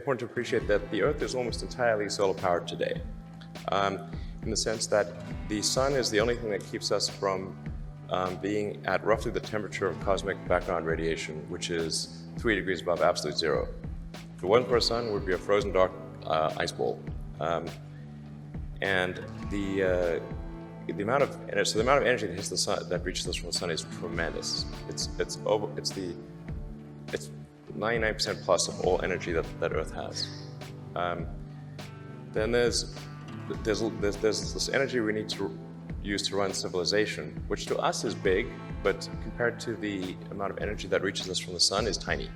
important to appreciate that the Earth is almost entirely solar powered today, in the sense that the sun is the only thing that keeps us from being at roughly the temperature of cosmic background radiation, which is 3 degrees above absolute zero. If it wasn't for a sun, it would be a frozen dark ice ball. And the amount of energy that hits the sun, that reaches us from the sun, is tremendous. It's 99% plus of all energy that Earth has. Then there's this energy we need to use to run civilization, which to us is big, but compared to the amount of energy that reaches us from the sun is tiny.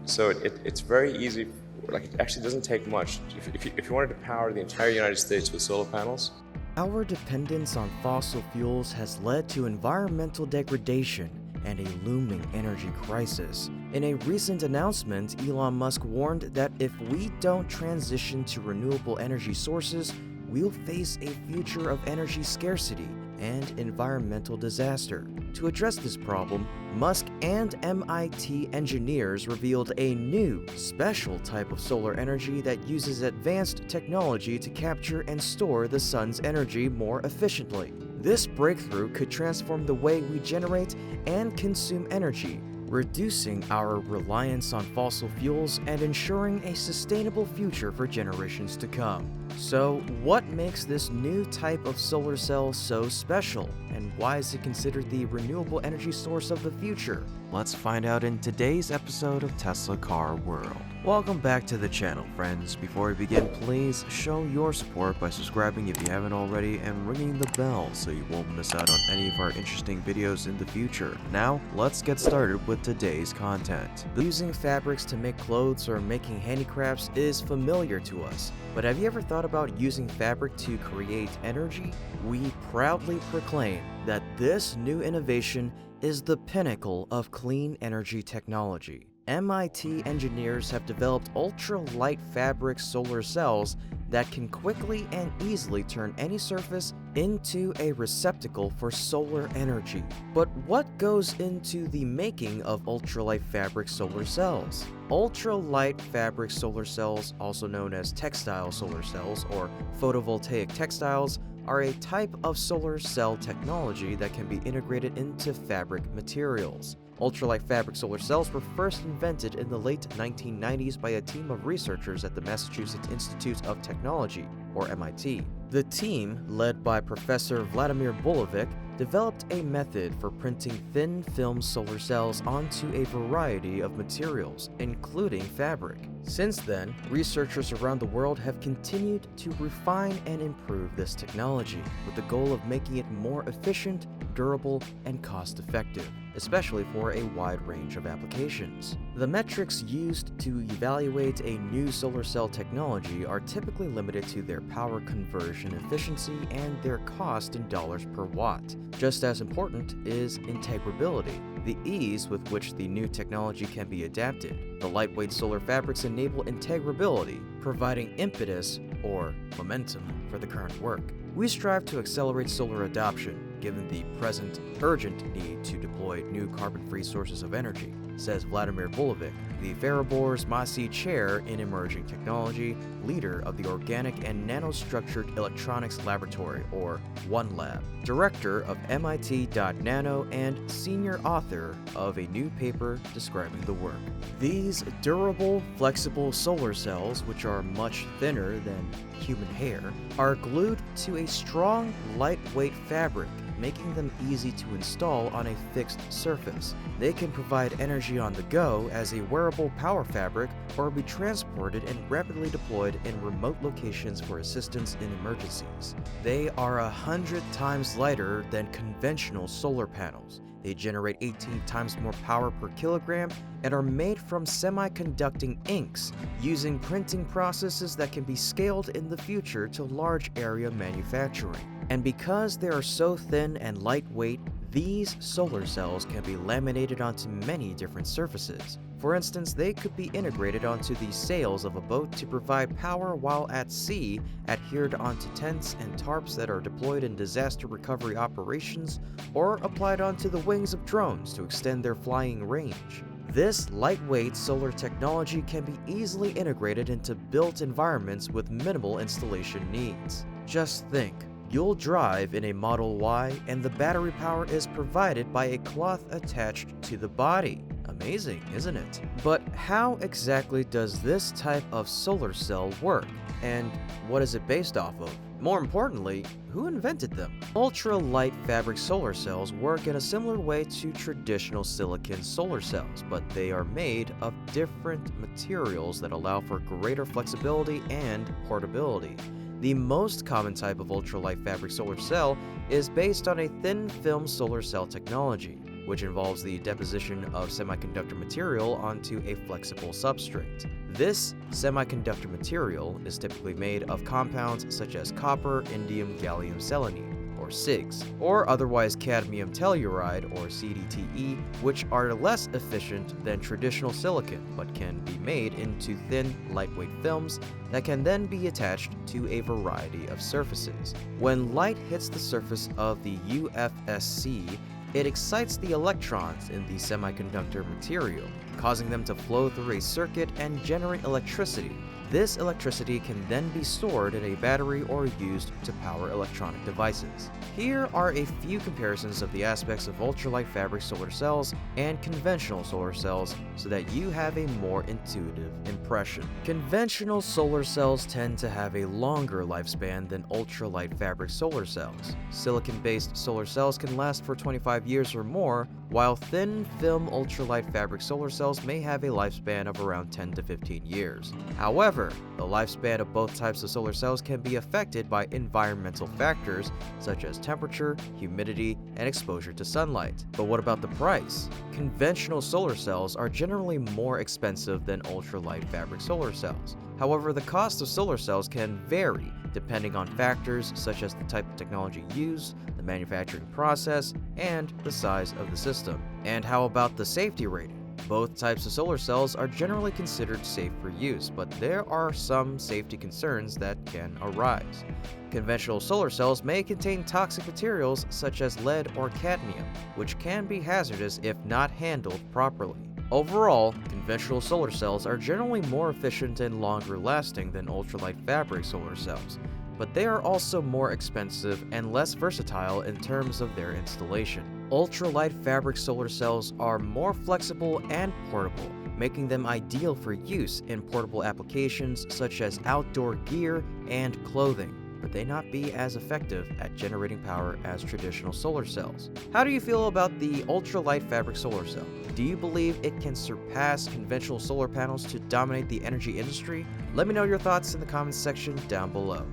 So it's very easy. Like, it actually doesn't take much. If you wanted to power the entire United States with solar panels. Our dependence on fossil fuels has led to environmental degradation and a looming energy crisis. In a recent announcement, Elon Musk warned that if we don't transition to renewable energy sources, we'll face a future of energy scarcity and environmental disaster. To address this problem, Musk and MIT engineers revealed a new, special type of solar energy that uses advanced technology to capture and store the sun's energy more efficiently. This breakthrough could transform the way we generate and consume energy, reducing our reliance on fossil fuels and ensuring a sustainable future for generations to come. So, what makes this new type of solar cell so special, and why is it considered the renewable energy source of the future? Let's find out in today's episode of Tesla Car World. Welcome back to the channel, friends. Before we begin, please show your support by subscribing if you haven't already and ringing the bell so you won't miss out on any of our interesting videos in the future. Now, let's get started with today's content. Using fabrics to make clothes or making handicrafts is familiar to us, but have you ever thought about using fabric to create energy? We proudly proclaim that this new innovation is the pinnacle of clean energy technology. MIT engineers have developed ultralight fabric solar cells that can quickly and easily turn any surface into a receptacle for solar energy. But what goes into the making of ultralight fabric solar cells? Ultralight fabric solar cells, also known as textile solar cells or photovoltaic textiles, are a type of solar cell technology that can be integrated into fabric materials. Ultralight fabric solar cells were first invented in the late 1990s by a team of researchers at the Massachusetts Institute of Technology, or MIT. The team, led by Professor Vladimir Bolovic, developed a method for printing thin film solar cells onto a variety of materials, including fabric. Since then, researchers around the world have continued to refine and improve this technology, with the goal of making it more efficient, durable, and cost-effective, especially for a wide range of applications. The metrics used to evaluate a new solar cell technology are typically limited to their power conversion efficiency and their cost in dollars per watt. Just as important is integrability, the ease with which the new technology can be adapted. The lightweight solar fabrics enable integrability, providing impetus or momentum for the current work. We strive to accelerate solar adoption, given the present urgent need to deploy new carbon-free sources of energy, says Vladimir Bolovic, the Faribor's Massey Chair in Emerging Technology, leader of the Organic and Nanostructured Electronics Laboratory, or OneLab, director of MIT.Nano, and senior author of a new paper describing the work. These durable, flexible solar cells, which are much thinner than human hair, are glued to a strong, lightweight fabric, making them easy to install on a fixed surface. They can provide energy on the go as a wearable power fabric or be transported and rapidly deployed in remote locations for assistance in emergencies. They are 100 times lighter than conventional solar panels. They generate 18 times more power per kilogram and are made from semiconducting inks, using printing processes that can be scaled in the future to large area manufacturing. And because they are so thin and lightweight, these solar cells can be laminated onto many different surfaces. For instance, they could be integrated onto the sails of a boat to provide power while at sea, adhered onto tents and tarps that are deployed in disaster recovery operations, or applied onto the wings of drones to extend their flying range. This lightweight solar technology can be easily integrated into built environments with minimal installation needs. Just think, you'll drive in a Model Y and the battery power is provided by a cloth attached to the body. Amazing, isn't it? But how exactly does this type of solar cell work? And what is it based off of? More importantly, who invented them? Ultralight fabric solar cells work in a similar way to traditional silicon solar cells, but they are made of different materials that allow for greater flexibility and portability. The most common type of ultralight fabric solar cell is based on a thin film solar cell technology, which involves the deposition of semiconductor material onto a flexible substrate. This semiconductor material is typically made of compounds such as copper, indium, gallium selenide, or SiGs, or otherwise cadmium telluride, or CdTe, which are less efficient than traditional silicon, but can be made into thin, lightweight films that can then be attached to a variety of surfaces. When light hits the surface of the UFSC, it excites the electrons in the semiconductor material, causing them to flow through a circuit and generate electricity. This electricity can then be stored in a battery or used to power electronic devices. Here are a few comparisons of the aspects of ultralight fabric solar cells and conventional solar cells so that you have a more intuitive impression. Conventional solar cells tend to have a longer lifespan than ultralight fabric solar cells. Silicon-based solar cells can last for 25 years or more, while thin film ultralight fabric solar cells may have a lifespan of around 10 to 15 years. However, the lifespan of both types of solar cells can be affected by environmental factors such as temperature, humidity, and exposure to sunlight. But what about the price? Conventional solar cells are generally more expensive than ultralight fabric solar cells. However, the cost of solar cells can vary depending on factors such as the type of technology used, the manufacturing process, and the size of the system. And how about the safety rating? Both types of solar cells are generally considered safe for use, but there are some safety concerns that can arise. Conventional solar cells may contain toxic materials such as lead or cadmium, which can be hazardous if not handled properly. Overall, conventional solar cells are generally more efficient and longer lasting than ultralight fabric solar cells, but they are also more expensive and less versatile in terms of their installation. Ultralight fabric solar cells are more flexible and portable, making them ideal for use in portable applications such as outdoor gear and clothing, but they not be as effective at generating power as traditional solar cells. How do you feel about the ultralight fabric solar cell? Do you believe it can surpass conventional solar panels to dominate the energy industry? Let me know your thoughts in the comments section down below.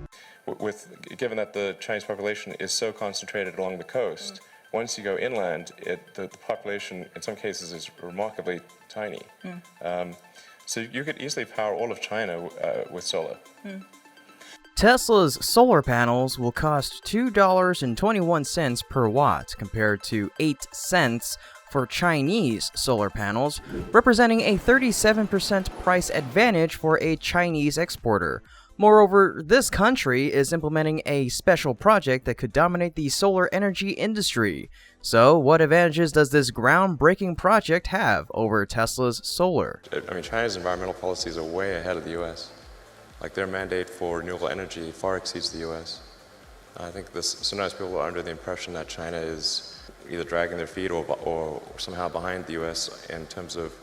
Given that the Chinese population is so concentrated along the coast, once you go inland, the population in some cases is remarkably tiny. So you could easily power all of China with solar. Tesla's solar panels will cost $2.21 per watt compared to 8 cents for Chinese solar panels, representing a 37% price advantage for a Chinese exporter. Moreover, this country is implementing a special project that could dominate the solar energy industry. So, what advantages does this groundbreaking project have over Tesla's solar? I mean, China's environmental policies are way ahead of the US. Like, their mandate for renewable energy far exceeds the US. I think sometimes people are under the impression that China is either dragging their feet or somehow behind the US in terms of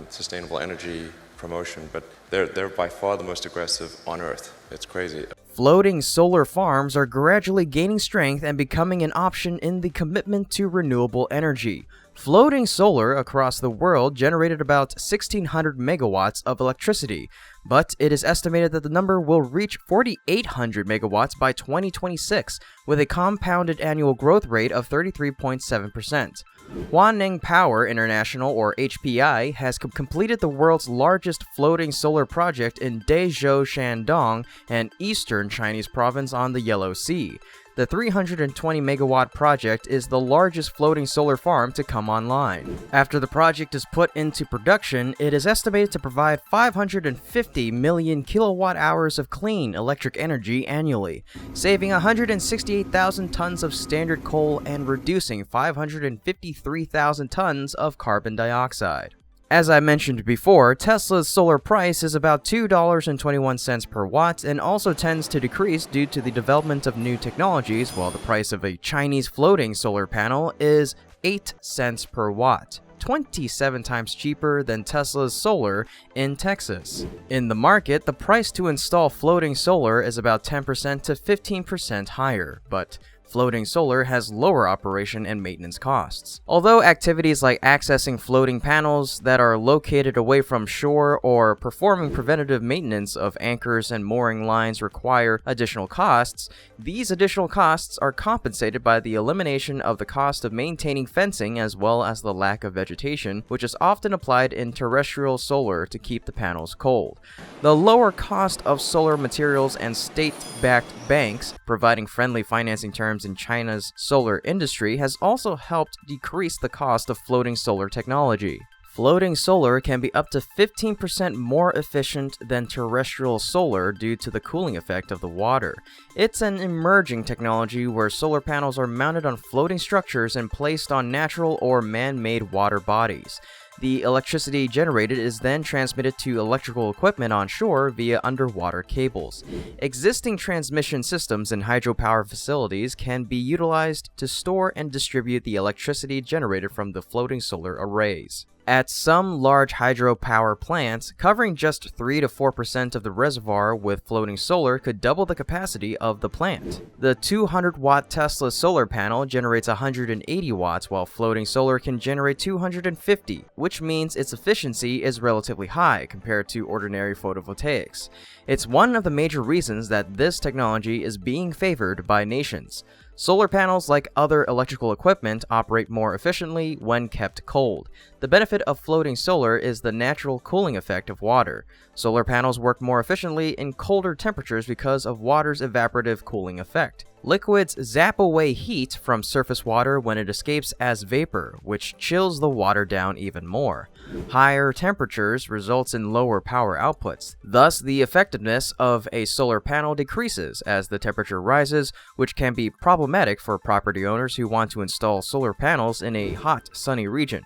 sustainable energy promotion, but they're by far the most aggressive on Earth. It's crazy. Floating solar farms are gradually gaining strength and becoming an option in the commitment to renewable energy. Floating solar across the world generated about 1,600 megawatts of electricity, but it is estimated that the number will reach 4,800 megawatts by 2026, with a compounded annual growth rate of 33.7%. Huaneng Power International, or HPI, has completed the world's largest floating solar project in Dezhou, Shandong, an eastern Chinese province on the Yellow Sea. The 320 megawatt project is the largest floating solar farm to come online. After the project is put into production, it is estimated to provide 550 million kilowatt hours of clean electric energy annually, saving 168,000 tons of standard coal and reducing 553,000 tons of carbon dioxide. As I mentioned before, Tesla's solar price is about $2.21 per watt and also tends to decrease due to the development of new technologies, while the price of a Chinese floating solar panel is 8 cents per watt, 27 times cheaper than Tesla's solar in Texas. In the market, the price to install floating solar is about 10% to 15% higher, but floating solar has lower operation and maintenance costs. Although activities like accessing floating panels that are located away from shore or performing preventative maintenance of anchors and mooring lines require additional costs, these additional costs are compensated by the elimination of the cost of maintaining fencing as well as the lack of vegetation, which is often applied in terrestrial solar to keep the panels cold. The lower cost of solar materials and state-backed banks providing friendly financing terms in China's solar industry has also helped decrease the cost of floating solar technology. Floating solar can be up to 15% more efficient than terrestrial solar due to the cooling effect of the water. It's an emerging technology where solar panels are mounted on floating structures and placed on natural or man-made water bodies. The electricity generated is then transmitted to electrical equipment on shore via underwater cables. Existing transmission systems in hydropower facilities can be utilized to store and distribute the electricity generated from the floating solar arrays. At some large hydropower plants, covering just 3 to 4% of the reservoir with floating solar could double the capacity of the plant. The 200-watt Tesla solar panel generates 180 watts, while floating solar can generate 250, which means its efficiency is relatively high compared to ordinary photovoltaics. It's one of the major reasons that this technology is being favored by nations. Solar panels, like other electrical equipment, operate more efficiently when kept cold. The benefit of floating solar is the natural cooling effect of water. Solar panels work more efficiently in colder temperatures because of water's evaporative cooling effect. Liquids zap away heat from surface water when it escapes as vapor, which chills the water down even more. Higher temperatures results in lower power outputs. Thus, the effectiveness of a solar panel decreases as the temperature rises, which can be problematic for property owners who want to install solar panels in a hot, sunny region.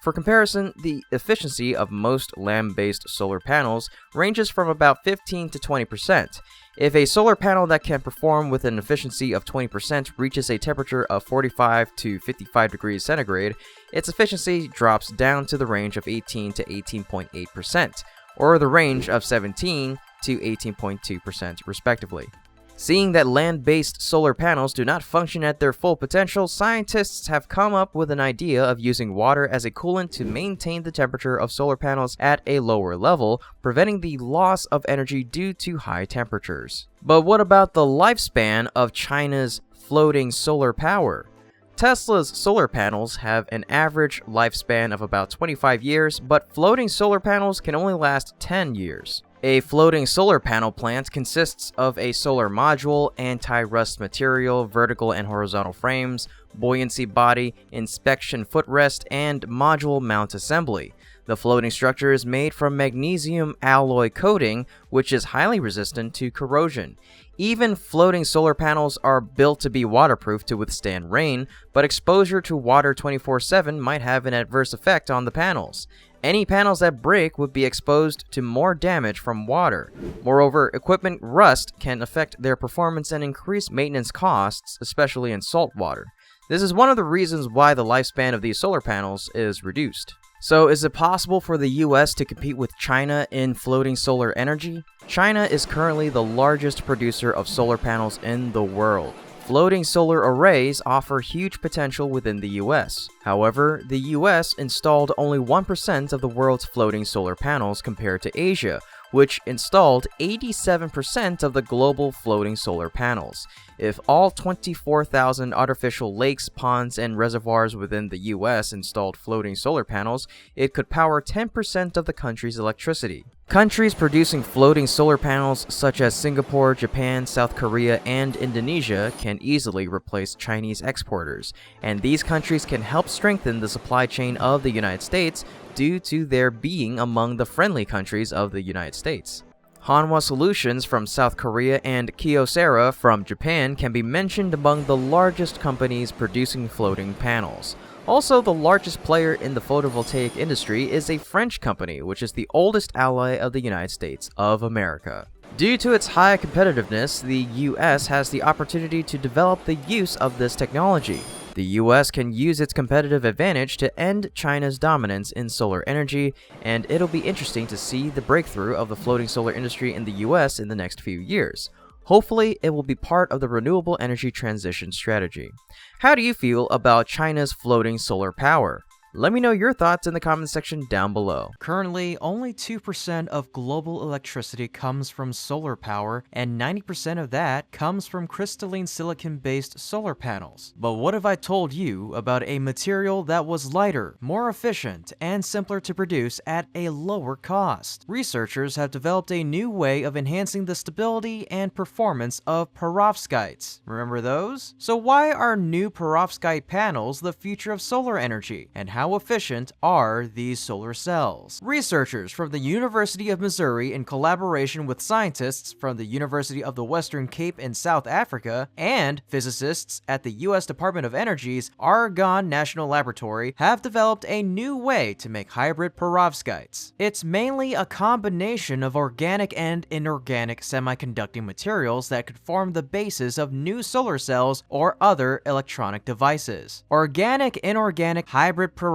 For comparison, the efficiency of most land-based solar panels ranges from about 15 to 20%. If a solar panel that can perform with an efficiency of 20% reaches a temperature of 45 to 55 degrees centigrade, its efficiency drops down to the range of 18 to 18.8%, or the range of 17 to 18.2% respectively. Seeing that land-based solar panels do not function at their full potential, scientists have come up with an idea of using water as a coolant to maintain the temperature of solar panels at a lower level, preventing the loss of energy due to high temperatures. But what about the lifespan of China's floating solar power? Tesla's solar panels have an average lifespan of about 25 years, but floating solar panels can only last 10 years. A floating solar panel plant consists of a solar module, anti-rust material, vertical and horizontal frames, buoyancy body, inspection footrest, and module mount assembly. The floating structure is made from magnesium alloy coating, which is highly resistant to corrosion. Even floating solar panels are built to be waterproof to withstand rain, but exposure to water 24/7 might have an adverse effect on the panels. Any panels that break would be exposed to more damage from water. Moreover, equipment rust can affect their performance and increase maintenance costs, especially in salt water. This is one of the reasons why the lifespan of these solar panels is reduced. So, is it possible for the US to compete with China in floating solar energy? China is currently the largest producer of solar panels in the world. Floating solar arrays offer huge potential within the US. However, the US installed only 1% of the world's floating solar panels compared to Asia, which installed 87% of the global floating solar panels. If all 24,000 artificial lakes, ponds, and reservoirs within the US installed floating solar panels, it could power 10% of the country's electricity. Countries producing floating solar panels such as Singapore, Japan, South Korea, and Indonesia can easily replace Chinese exporters, and these countries can help strengthen the supply chain of the United States due to their being among the friendly countries of the United States. Hanwha Solutions from South Korea and Kyocera from Japan can be mentioned among the largest companies producing floating panels. Also, the largest player in the photovoltaic industry is a French company, which is the oldest ally of the United States of America. Due to its high competitiveness, the US has the opportunity to develop the use of this technology. The US can use its competitive advantage to end China's dominance in solar energy, and it'll be interesting to see the breakthrough of the floating solar industry in the US in the next few years. Hopefully, it will be part of the renewable energy transition strategy. How do you feel about China's floating solar power? Let me know your thoughts in the comment section down below. Currently, only 2% of global electricity comes from solar power, and 90% of that comes from crystalline silicon-based solar panels. But what if I told you about a material that was lighter, more efficient, and simpler to produce at a lower cost? Researchers have developed a new way of enhancing the stability and performance of perovskites. Remember those? So why are new perovskite panels the future of solar energy, and how efficient are these solar cells? Researchers from the University of Missouri, in collaboration with scientists from the University of the Western Cape in South Africa and physicists at the U.S. Department of Energy's Argonne National Laboratory, have developed a new way to make hybrid perovskites. It's mainly a combination of organic and inorganic semiconducting materials that could form the basis of new solar cells or other electronic devices. Organic inorganic hybrid perovskites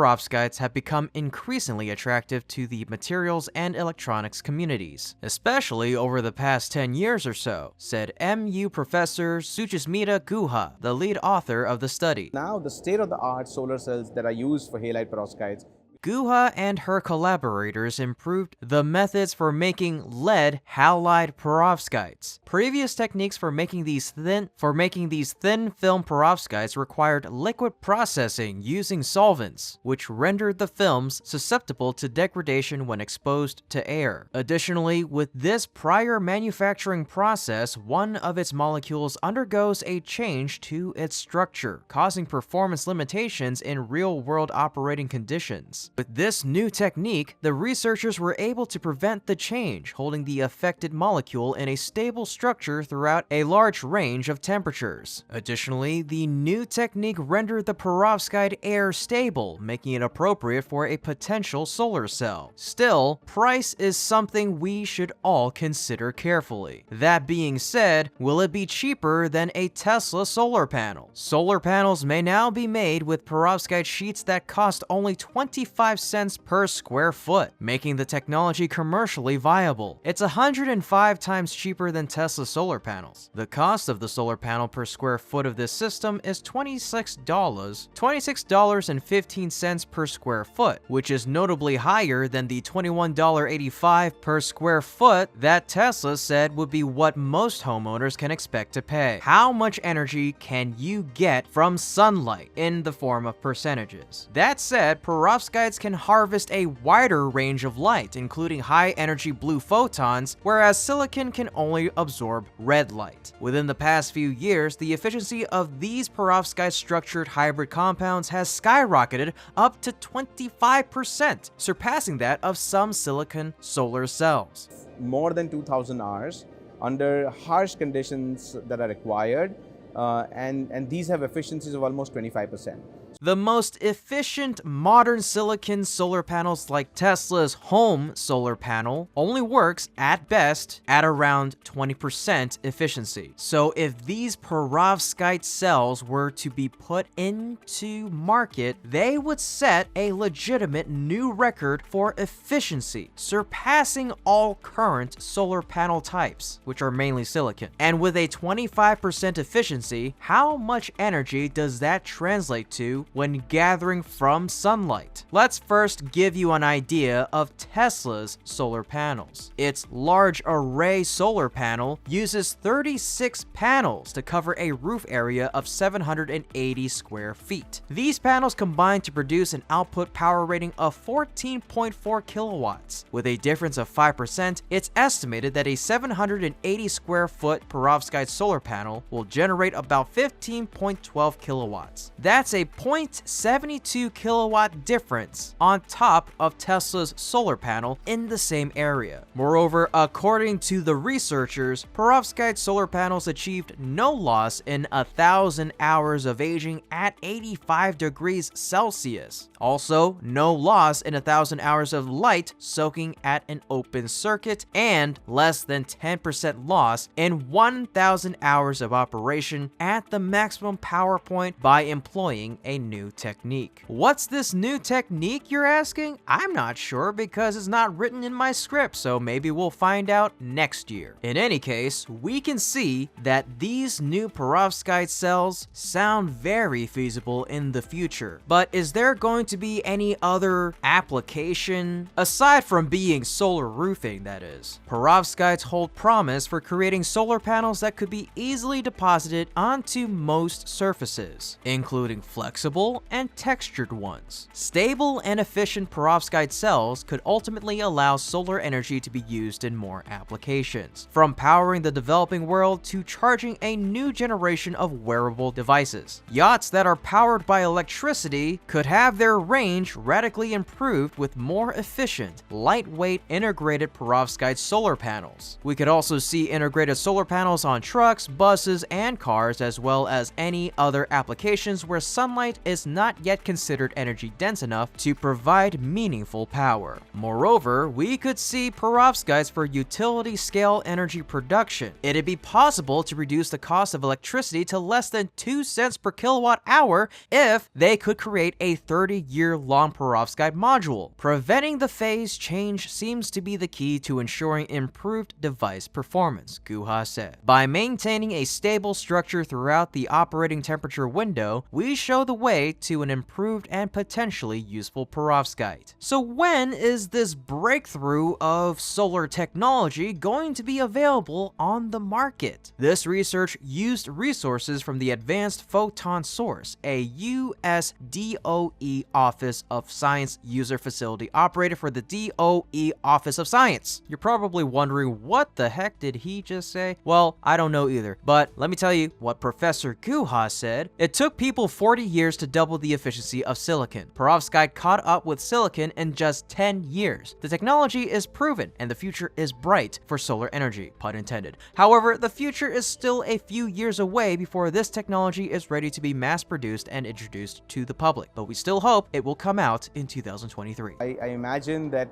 have become increasingly attractive to the materials and electronics communities, especially over the past 10 years or so, said MU professor Suchasmita Guha, the lead author of the study. Now, the state-of-the-art solar cells that are used for halide perovskites. Guha and her collaborators improved the methods for making lead halide perovskites. Previous techniques for making these thin film perovskites required liquid processing using solvents, which rendered the films susceptible to degradation when exposed to air. Additionally, with this prior manufacturing process, one of its molecules undergoes a change to its structure, causing performance limitations in real-world operating conditions. With this new technique, the researchers were able to prevent the change, holding the affected molecule in a stable structure throughout a large range of temperatures. Additionally, the new technique rendered the perovskite air stable, making it appropriate for a potential solar cell. Still, price is something we should all consider carefully. That being said, will it be cheaper than a Tesla solar panel? Solar panels may now be made with perovskite sheets that cost only 25 cents per square foot, making the technology commercially viable. It's 105 times cheaper than Tesla solar panels. The cost of the solar panel per square foot of this system is $26.15 per square foot, which is notably higher than the $21.85 per square foot that Tesla said would be what most homeowners can expect to pay. How much energy can you get from sunlight in the form of percentages? That said, perovskites can harvest a wider range of light, including high-energy blue photons, whereas silicon can only absorb red light. Within the past few years, the efficiency of these perovskite-structured hybrid compounds has skyrocketed up to 25%, surpassing that of some silicon solar cells. More than 2,000 hours under harsh conditions that are required, and these have efficiencies of almost 25%. The most efficient modern silicon solar panels like Tesla's home solar panel only works at best at around 20% efficiency. So if these perovskite cells were to be put into market, they would set a legitimate new record for efficiency, surpassing all current solar panel types, which are mainly silicon. And with a 25% efficiency, how much energy does that translate to when gathering from sunlight? Let's first give you an idea of Tesla's solar panels. Its large array solar panel uses 36 panels to cover a roof area of 780 square feet. These panels combine to produce an output power rating of 14.4 kilowatts. With a difference of 5%, it's estimated that a 780 square foot perovskite solar panel will generate generate about 15.12 kilowatts. That's a 0.72 kilowatt difference on top of Tesla's solar panel in the same area. Moreover, according to the researchers, Perovskite solar panels achieved no loss in 1,000 hours of aging at 85 degrees Celsius. Also, no loss in 1,000 hours of light soaking at an open circuit, and less than 10% loss in 1,000 hours of operation at the maximum power point by employing a new technique. What's this new technique, you're asking? I'm not sure because it's not written in my script, so maybe we'll find out next year. In any case, we can see that these new Perovskite cells sound very feasible in the future. But is there going to be any other application aside from being solar roofing, that is? Perovskites hold promise for creating solar panels that could be easily deposited onto most surfaces, including flexible and textured ones. Stable and efficient Perovskite cells could ultimately allow solar energy to be used in more applications, from powering the developing world to charging a new generation of wearable devices. Yachts that are powered by electricity could have their range radically improved with more efficient, lightweight, integrated Perovskite solar panels. We could also see integrated solar panels on trucks, buses, and cars, as well as any other applications where sunlight is not yet considered energy dense enough to provide meaningful power. Moreover, we could see perovskites for utility scale energy production. It'd be possible to reduce the cost of electricity to less than 2 cents per kilowatt hour if they could create a 30-year-long perovskite module. Preventing the phase change seems to be the key to ensuring improved device performance, Guha said. By maintaining a stable structure throughout the operating temperature window, we show the way to an improved and potentially useful perovskite. So when is this breakthrough of solar technology going to be available on the market? This research used resources from the Advanced Photon Source, a U.S. DOE Office of Science user facility operated for the DOE Office of Science. You're probably wondering, what the heck did he just say? Well, I don't know either, but let me tell you what Professor Guha said. It took people 40 years to double the efficiency of silicon. Perovskite caught up with silicon in just 10 years. The technology is proven, and the future is bright for solar energy, pun intended. However, the future is still a few years away before this technology is ready to be mass-produced and introduced to the public, but we still hope it will come out in 2023. I imagine that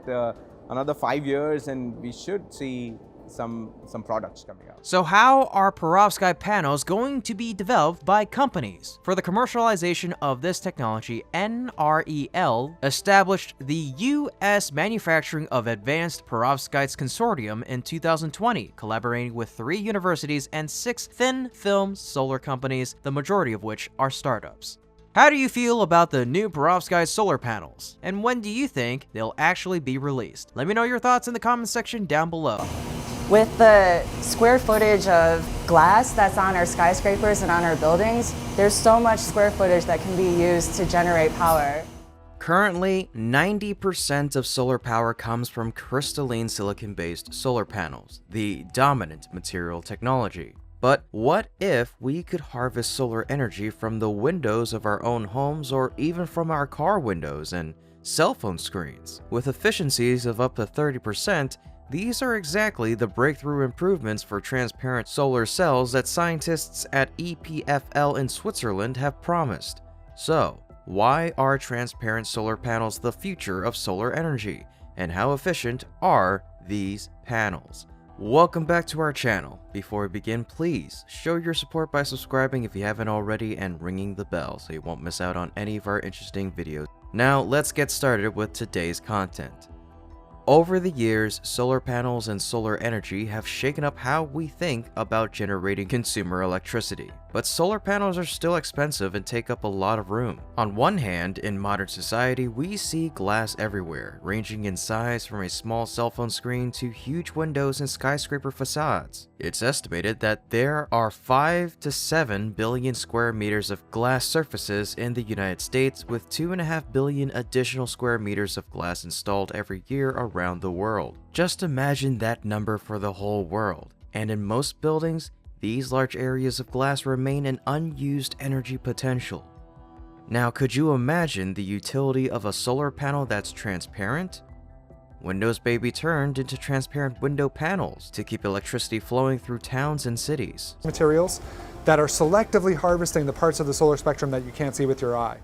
another 5 years and we should see some products coming out. So how are perovskite panels going to be developed by companies? For the commercialization of this technology, NREL established the U.S. Manufacturing of Advanced Perovskites Consortium in 2020, collaborating with 3 universities and 6 thin film solar companies, the majority of which are startups. How do you feel about the new perovskite solar panels? And when do you think they'll actually be released? Let me know your thoughts in the comment section down below. With the square footage of glass that's on our skyscrapers and on our buildings, there's so much square footage that can be used to generate power. Currently, 90% of solar power comes from crystalline silicon-based solar panels, the dominant material technology. But what if we could harvest solar energy from the windows of our own homes, or even from our car windows and cell phone screens? With efficiencies of up to 30%, these are exactly the breakthrough improvements for transparent solar cells that scientists at EPFL in Switzerland have promised. So, why are transparent solar panels the future of solar energy? And how efficient are these panels? Welcome back to our channel. Before we begin, please show your support by subscribing if you haven't already and ringing the bell so you won't miss out on any of our interesting videos. Now, let's get started with today's content. Over the years, solar panels and solar energy have shaken up how we think about generating consumer electricity. But solar panels are still expensive and take up a lot of room. On one hand, in modern society, we see glass everywhere, ranging in size from a small cell phone screen to huge windows and skyscraper facades. It's estimated that there are 5 to 7 billion square meters of glass surfaces in the United States, with 2.5 billion additional square meters of glass installed every year around the world. Just imagine that number for the whole world. And in most buildings, these large areas of glass remain an unused energy potential. Now, could you imagine the utility of a solar panel that's transparent? Windows may be turned into transparent window panels to keep electricity flowing through towns and cities. Materials that are selectively harvesting the parts of the solar spectrum that you can't see with your eye.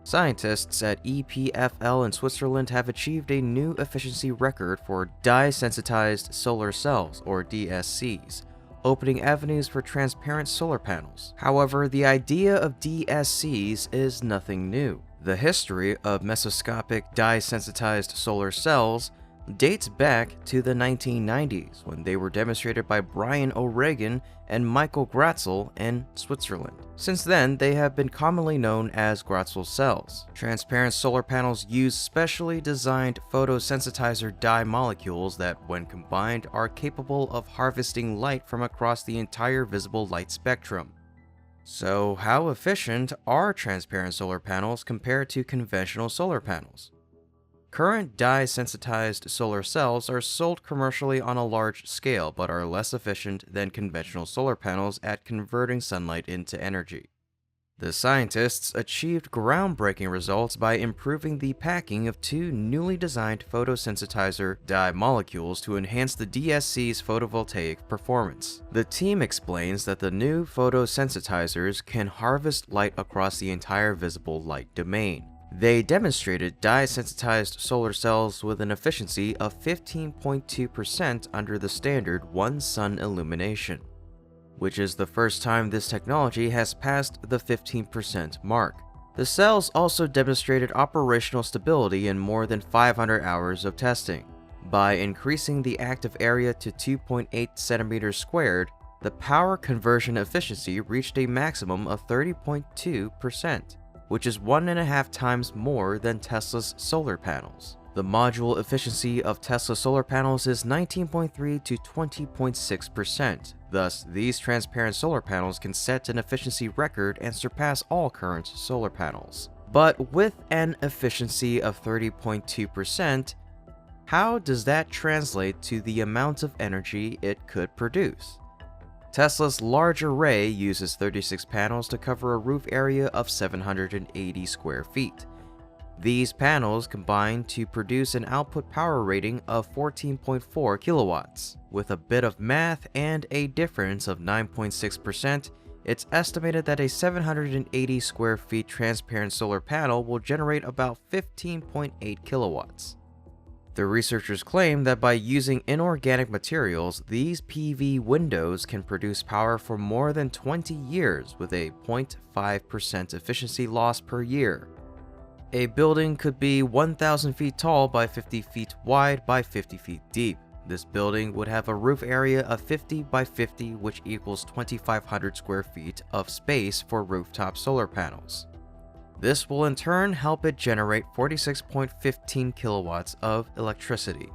Scientists at EPFL in Switzerland have achieved a new efficiency record for dye-sensitized solar cells, or DSCs, opening avenues for transparent solar panels. However, the idea of DSCs is nothing new. The history of mesoscopic dye-sensitized solar cells dates back to the 1990s, when they were demonstrated by Brian O'Regan and Michael Gratzel in Switzerland. Since then, they have been commonly known as Gratzel cells. Transparent solar panels use specially designed photosensitizer dye molecules that, when combined, are capable of harvesting light from across the entire visible light spectrum. So, how efficient are transparent solar panels compared to conventional solar panels? Current dye-sensitized solar cells are sold commercially on a large scale, but are less efficient than conventional solar panels at converting sunlight into energy. The scientists achieved groundbreaking results by improving the packing of two newly designed photosensitizer dye molecules to enhance the DSC's photovoltaic performance. The team explains that the new photosensitizers can harvest light across the entire visible light domain. They demonstrated dye-sensitized solar cells with an efficiency of 15.2% under the standard one sun illumination, which is the first time this technology has passed the 15% mark. The cells also demonstrated operational stability in more than 500 hours of testing. By increasing the active area to 2.8 centimeters squared, the power conversion efficiency reached a maximum of 30.2%. which is 1.5 times more than Tesla's solar panels. The module efficiency of Tesla solar panels is 19.3 to 20.6%. Thus, these transparent solar panels can set an efficiency record and surpass all current solar panels. But with an efficiency of 30.2%, how does that translate to the amount of energy it could produce? Tesla's large array uses 36 panels to cover a roof area of 780 square feet. These panels combine to produce an output power rating of 14.4 kilowatts. With a bit of math and a difference of 9.6%, it's estimated that a 780 square feet transparent solar panel will generate about 15.8 kilowatts. The researchers claim that by using inorganic materials, these PV windows can produce power for more than 20 years with a 0.5% efficiency loss per year. A building could be 1,000 feet tall by 50 feet wide by 50 feet deep. This building would have a roof area of 50 by 50, which equals 2,500 square feet of space for rooftop solar panels. This will in turn help it generate 46.15 kilowatts of electricity.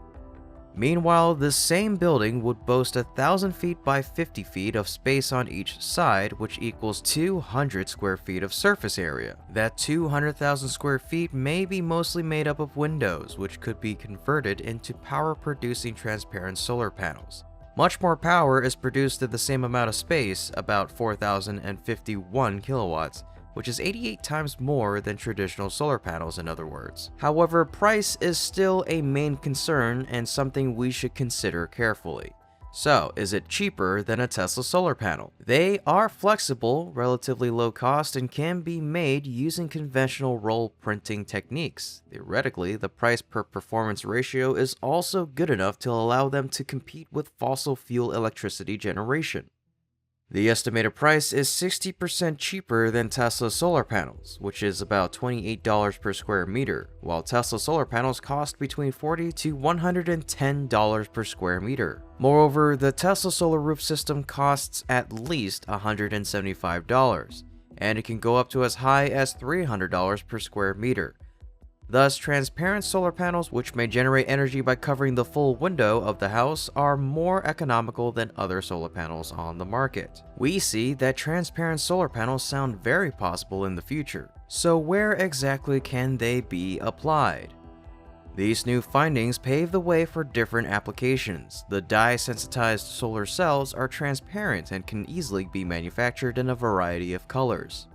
Meanwhile, this same building would boast 1,000 feet by 50 feet of space on each side, which equals 200 square feet of surface area. That 200,000 square feet may be mostly made up of windows, which could be converted into power-producing transparent solar panels. Much more power is produced in the same amount of space, about 4,051 kilowatts, which is 88 times more than traditional solar panels, in other words. However, price is still a main concern and something we should consider carefully. So, is it cheaper than a Tesla solar panel? They are flexible, relatively low cost, and can be made using conventional roll printing techniques. Theoretically, the price per performance ratio is also good enough to allow them to compete with fossil fuel electricity generation. The estimated price is 60% cheaper than Tesla solar panels, which is about $28 per square meter, while Tesla solar panels cost between $40 to $110 per square meter. Moreover, the Tesla solar roof system costs at least $175, and it can go up to as high as $300 per square meter. Thus, transparent solar panels, which may generate energy by covering the full window of the house, are more economical than other solar panels on the market. We see that transparent solar panels sound very possible in the future. So where exactly can they be applied? These new findings pave the way for different applications. The dye-sensitized solar cells are transparent and can easily be manufactured in a variety of colors.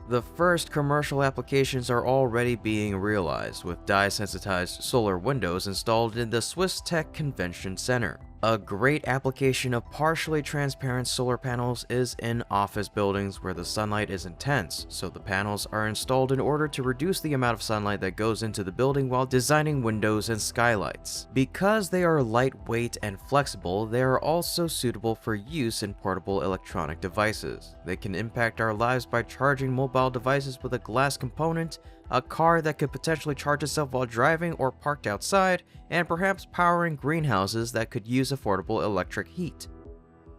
The first commercial applications are already being realized, with dye-sensitized solar windows installed in the Swiss Tech Convention Center. A great application of partially transparent solar panels is in office buildings where the sunlight is intense, so the panels are installed in order to reduce the amount of sunlight that goes into the building while designing windows and skylights. Because they are lightweight and flexible, they are also suitable for use in portable electronic devices. They can impact our lives by charging mobile devices with a glass component, a car that could potentially charge itself while driving or parked outside, and perhaps powering greenhouses that could use affordable electric heat.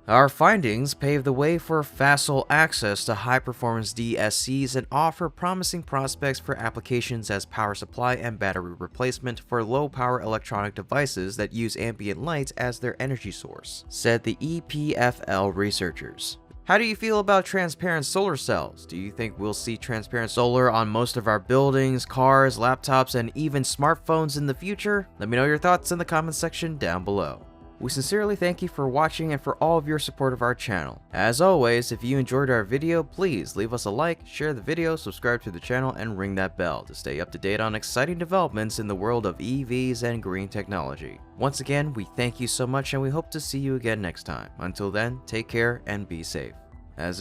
Our findings pave the way for facile access to high-performance DSCs and offer promising prospects for applications as power supply and battery replacement for low-power electronic devices that use ambient light as their energy source, said the EPFL researchers. How do you feel about transparent solar cells? Do you think we'll see transparent solar on most of our buildings, cars, laptops, and even smartphones in the future? Let me know your thoughts in the comments section down below. We sincerely thank you for watching and for all of your support of our channel. As always, if you enjoyed our video, please leave us a like, share the video, subscribe to the channel, and ring that bell to stay up to date on exciting developments in the world of EVs and green technology. Once again, we thank you so much and we hope to see you again next time. Until then, take care and be safe. As